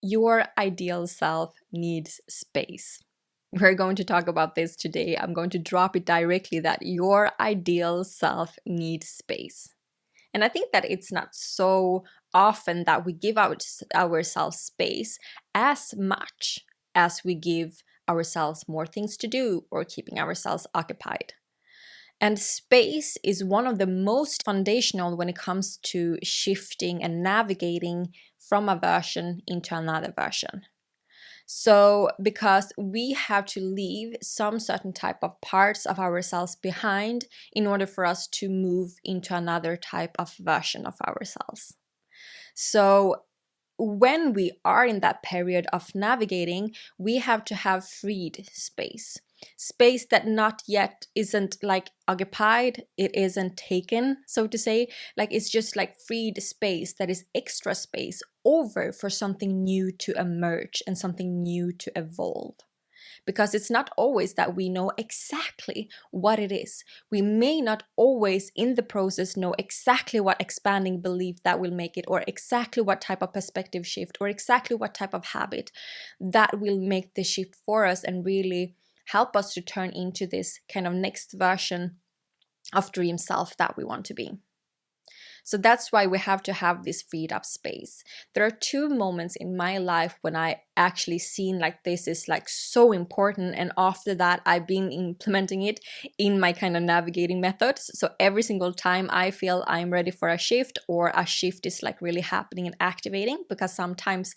your ideal self needs space. We're going to talk about this today. I'm going to drop it directly that your ideal self needs space. And I think that it's not so often that we give ourselves space as much as we give ourselves more things to do or keeping ourselves occupied. And space is one of the most foundational when it comes to shifting and navigating from a version into another version. So, because we have to leave some certain type of parts of ourselves behind in order for us to move into another type of version of ourselves. So, when we are in that period of navigating, we have to have freed space that not yet isn't like occupied, it isn't taken, so to say, like it's just like freed space that is extra space over for something new to emerge and something new to evolve. Because it's not always that we know exactly what it is. We may not always in the process know exactly what expanding belief that will make it, or exactly what type of perspective shift, or exactly what type of habit that will make the shift for us and really help us to turn into this kind of next version of dream self that we want to be. So that's why we have to have this freed up space. There are two moments in my life when I actually seen like this is like so important, and after that I've been implementing it in my kind of navigating methods. So every single time I feel I'm ready for a shift, or a shift is like really happening and activating, because sometimes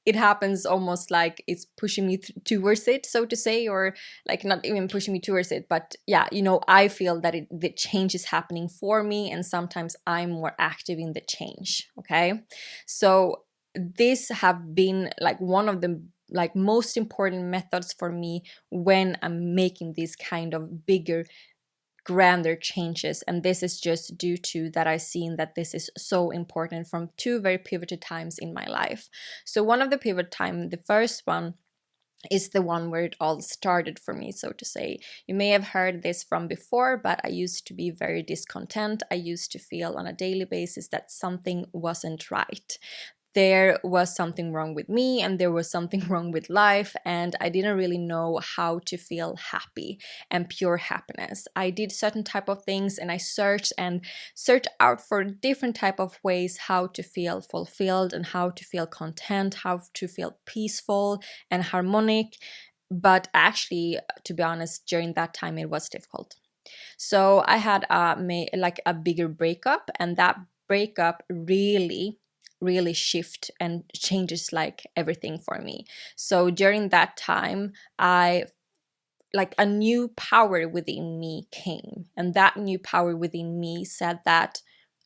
it happens almost like it's pushing me towards it, so to say, or like not even pushing me towards it, but yeah, I feel that the change is happening for me, and sometimes I'm more active in the change. Okay, so this have been like one of the like most important methods for me when I'm making these kind of bigger, grander changes. And this is just due to that I've seen that this is so important from two very pivotal times in my life. So one of the pivot time, the first one, is the one where it all started for me, so to say. You may have heard this from before, but I used to be very discontent. I used to feel on a daily basis that something wasn't right. There was something wrong with me, and there was something wrong with life, and I didn't really know how to feel happy and pure happiness. I did certain type of things, and I searched out for different type of ways how to feel fulfilled and how to feel content, how to feel peaceful and harmonic. But actually, to be honest, during that time it was difficult. So I had a bigger breakup, and that breakup really shift and changes like everything for me. So during that time, I like a new power within me came, and that new power within me said that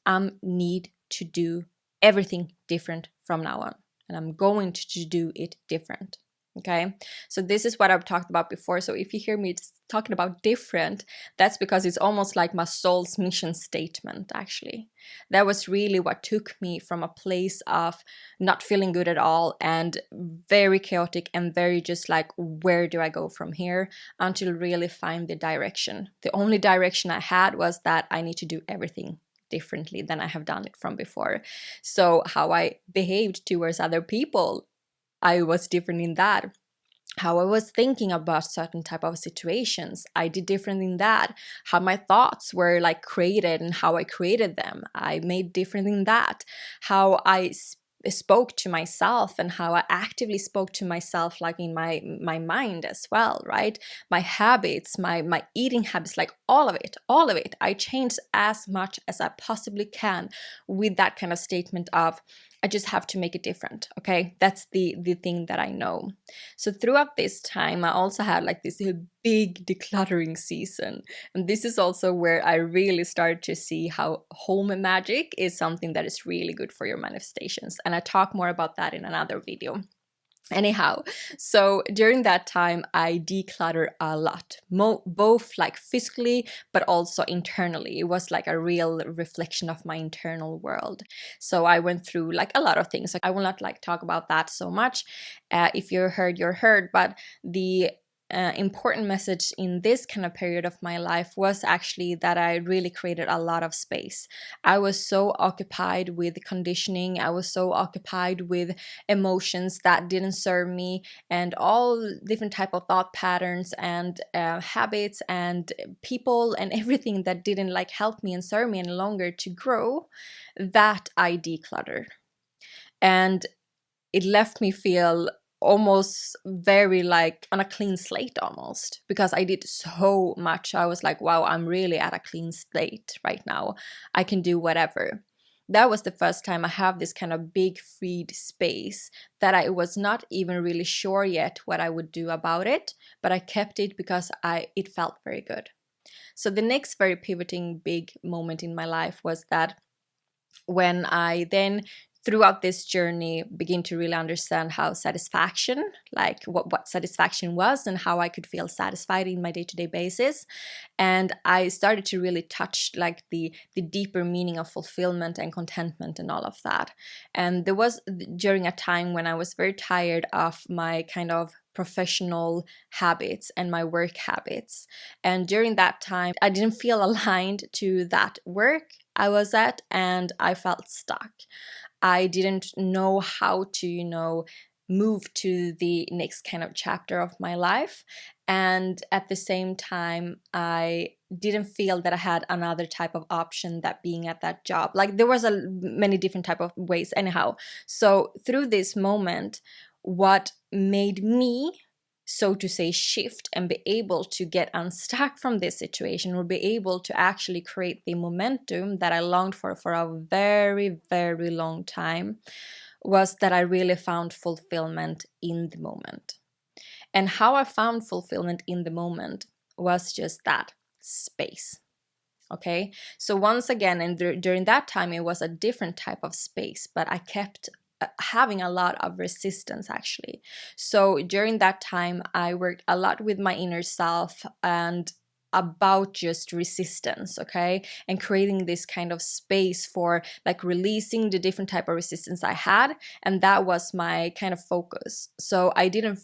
I need to do everything different from now on, and I'm going to do it different. Okay, so this is what I've talked about before. So if you hear me talking about different, that's because it's almost like my soul's mission statement. Actually, that was really what took me from a place of not feeling good at all and very chaotic and very just like, where do I go from here, until really find the direction. The only direction I had was that I need to do everything differently than I have done it from before. So how I behaved towards other people, I was different in that. How I was thinking about certain type of situations, I did different in that. How my thoughts were like created and how I created them, I made different in that. How I spoke to myself and how I actively spoke to myself, like in my mind as well, right? My habits, my eating habits, like all of it, I changed as much as I possibly can with that kind of statement of, I just have to make it different. Okay, that's the thing that I know. So throughout this time, I also had like this big decluttering season, and this is also where I really started to see how home magic is something that is really good for your manifestations, and I talk more about that in another video. Anyhow, so during that time, I decluttered a lot, both like physically, but also internally. It was like a real reflection of my internal world. So I went through like a lot of things. Like, I will not like talk about that so much. If you're heard, you're heard. But the important message in this kind of period of my life was actually that I really created a lot of space. I was so occupied with conditioning. I was so occupied with emotions that didn't serve me, and all different type of thought patterns and habits and people and everything that didn't like help me and serve me any longer to grow, that I decluttered. And it left me feel almost very like on a clean slate almost, because I did so much. I was like, wow, I'm really at a clean slate right now. I can do whatever. That was the first time I have this kind of big freed space that I was not even really sure yet what I would do about it, but I kept it because it felt very good. So the next very pivoting big moment in my life was that when I then throughout this journey begin to really understand how satisfaction, like what satisfaction was and how I could feel satisfied in my day-to-day basis. And I started to really touch like the deeper meaning of fulfillment and contentment and all of that. And there was during a time when I was very tired of my kind of professional habits and my work habits. And during that time, I didn't feel aligned to that work I was at, and I felt stuck. I didn't know how to, move to the next kind of chapter of my life. And at the same time, I didn't feel that I had another type of option that being at that job. Like there was many different type of ways anyhow. So through this moment, what made me, so to say, shift and be able to get unstuck from this situation, or be able to actually create the momentum that I longed for a very, very long time, was that I really found fulfillment in the moment. And how I found fulfillment in the moment was just that space. Okay, so once again, and during that time, it was a different type of space, but I kept having a lot of resistance actually. So during that time, I worked a lot with my inner self and about just resistance, okay, and creating this kind of space for like releasing the different type of resistance I had. And that was my kind of focus. So I didn't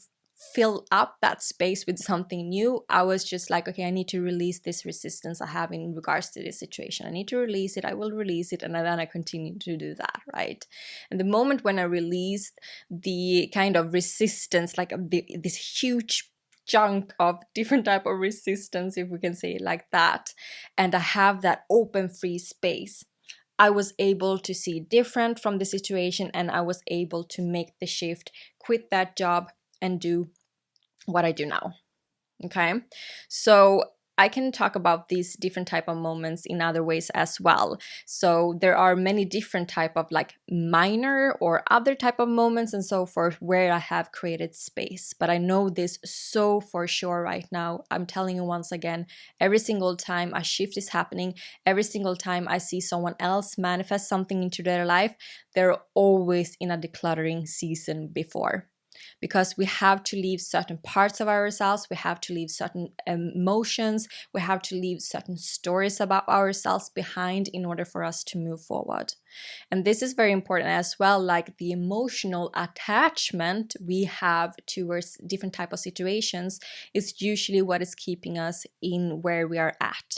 fill up that space with something new. I was just like, okay, I need to release this resistance I have in regards to this situation. I need to release it. I will release it. And then I continue to do that, right? And the moment when I released the kind of resistance, like this huge chunk of different type of resistance, if we can say it like that, and I have that open free space, I was able to see different from the situation, and I was able to make the shift, quit that job, and do what I do now. Okay, so I can talk about these different type of moments in other ways as well. So there are many different type of like minor or other type of moments and so forth where I have created space. But I know this so for sure right now. I'm telling you once again, every single time a shift is happening, every single time I see someone else manifest something into their life, they're always in a decluttering season before. Because we have to leave certain parts of ourselves, we have to leave certain emotions, we have to leave certain stories about ourselves behind in order for us to move forward. And this is very important as well, like the emotional attachment we have towards different type of situations is usually what is keeping us in where we are at.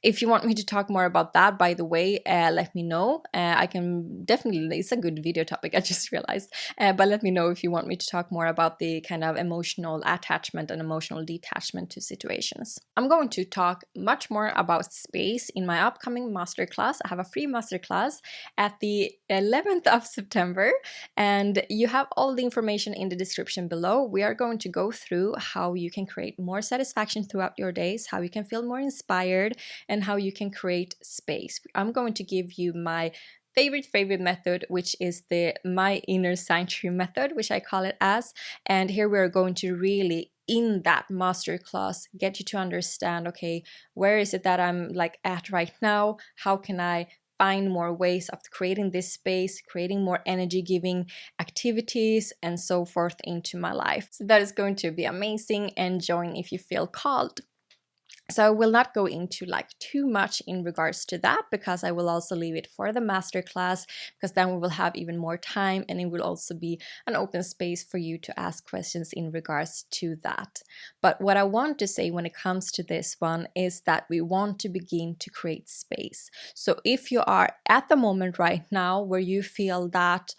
If you want me to talk more about that, by the way, let me know. I can definitely, it's a good video topic, I just realized. But let me know if you want me to talk more about the kind of emotional attachment and emotional detachment to situations. I'm going to talk much more about space in my upcoming masterclass. I have a free masterclass at the 11th of September, and you have all the information in the description below. We are going to go through how you can create more satisfaction throughout your days, how you can feel more inspired, and how you can create space. I'm going to give you my favorite method, which is the My Inner Sanctuary method, which I call it as. And here we're going to really, in that masterclass, get you to understand, okay, where is it that I'm like at right now? How can I find more ways of creating this space, creating more energy giving activities and so forth into my life? So that is going to be amazing, and join if you feel called. So I will not go into like too much in regards to that, because I will also leave it for the masterclass, because then we will have even more time, and it will also be an open space for you to ask questions in regards to that. But what I want to say when it comes to this one is that we want to begin to create space. So if you are at the moment right now where you feel that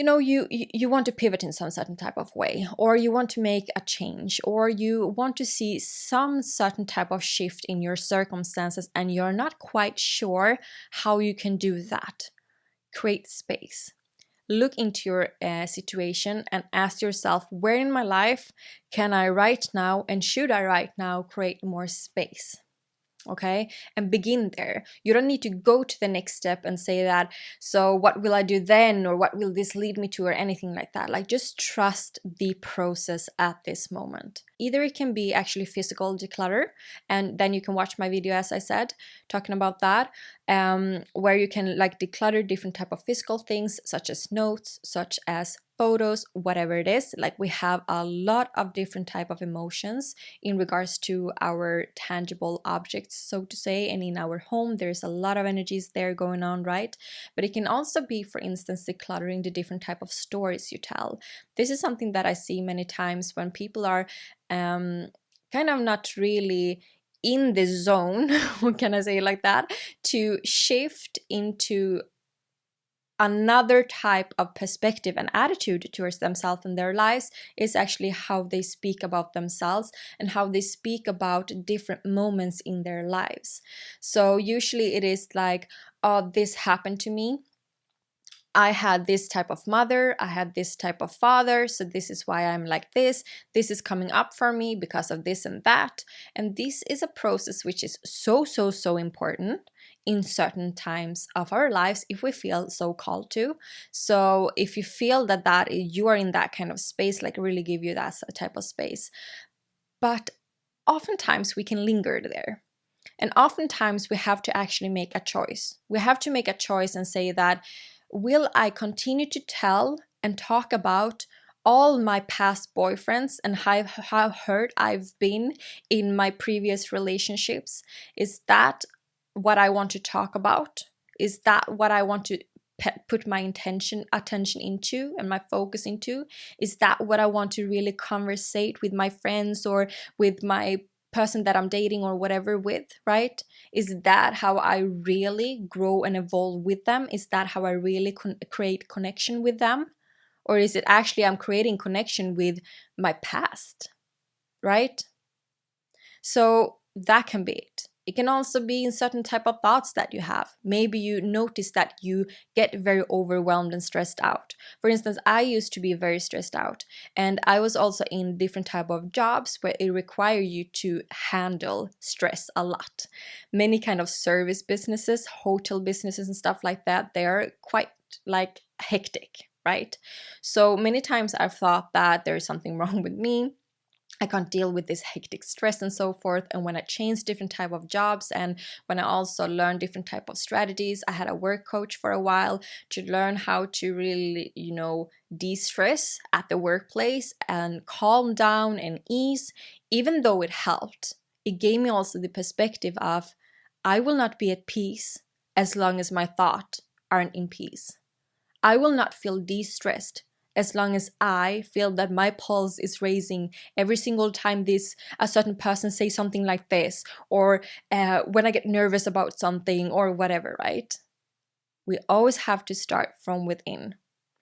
you want to pivot in some certain type of way, or you want to make a change, or you want to see some certain type of shift in your circumstances, and you're not quite sure how you can do that, create space. Look into your situation and ask yourself, where in my life can I right now, and should I right now create more space? Okay, and begin there. You don't need to go to the next step and say that, so what will I do then, or what will this lead me to, or anything like that. Like, just trust the process at this moment. Either it can be actually physical declutter, and then you can watch my video, as I said, talking about that, where you can like declutter different type of physical things, such as notes, such as photos, whatever it is. Like, we have a lot of different type of emotions in regards to our tangible objects, so to say, and in our home there's a lot of energies there going on, right? But it can also be, for instance, decluttering the different type of stories you tell. This is something that I see many times when people are kind of not really in the zone, what can I say like that, to shift into another type of perspective and attitude towards themselves and their lives, is actually how they speak about themselves and how they speak about different moments in their lives. So usually it is like, oh, this happened to me, I had this type of mother, I had this type of father, so this is why I'm like this is coming up for me because of this and that. And this is a process which is so important in certain times of our lives, if we feel so called to. So if you feel that you are in that kind of space, like, really give you that type of space. But oftentimes we can linger there. And oftentimes we have to actually make a choice. We have to make a choice and say that, will I continue to tell and talk about all my past boyfriends and how hurt I've been in my previous relationships? Is that what I want to talk about? Is that what I want to put my attention into and my focus into? Is that what I want to really conversate with my friends or with my person that I'm dating or whatever with, right? Is that how I really grow and evolve with them? Is that how I really create connection with them? Or is it actually I'm creating connection with my past, right? So that can be it. It can also be in certain type of thoughts that you have. Maybe you notice that you get very overwhelmed and stressed out. For instance, I used to be very stressed out, and I was also in different type of jobs where it require you to handle stress a lot. Many kind of service businesses, hotel businesses and stuff like that, they are quite like hectic, right? So many times I've thought that there's something wrong with me. I can't deal with this hectic stress and so forth. And when I changed different type of jobs, and when I also learned different type of strategies, I had a work coach for a while to learn how to really, de-stress at the workplace and calm down and ease. Even though it helped, it gave me also the perspective of, I will not be at peace as long as my thoughts aren't in peace. I will not feel de-stressed as long as I feel that my pulse is raising every single time a certain person says something like this, or when I get nervous about something or whatever, right? We always have to start from within.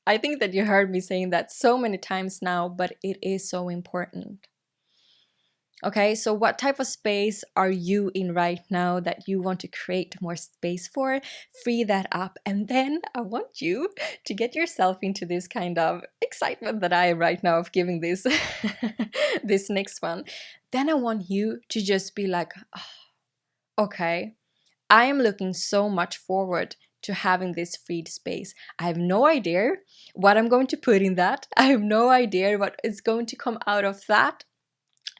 I think that you heard me saying that so many times now, but it is so important. Okay, so what type of space are you in right now that you want to create more space for? Free that up, and then I want you to get yourself into this kind of excitement that I am right now of giving this this next one. Then I want you to just be like, oh, okay, I am looking so much forward to having this freed space. I have no idea what I'm going to put in that. I have no idea what is going to come out of that.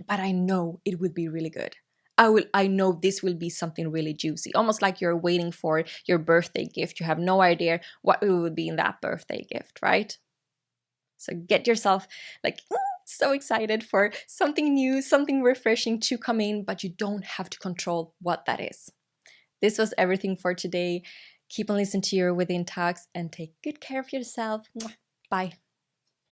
But I know it would be really good. I know this will be something really juicy, almost like you're waiting for your birthday gift. You have no idea what it would be in that birthday gift, right? So get yourself like So excited for something new, something refreshing to come in, but you don't have to control what that is. This was everything for today. Keep on listening to your Within Talks and take good care of yourself. Bye.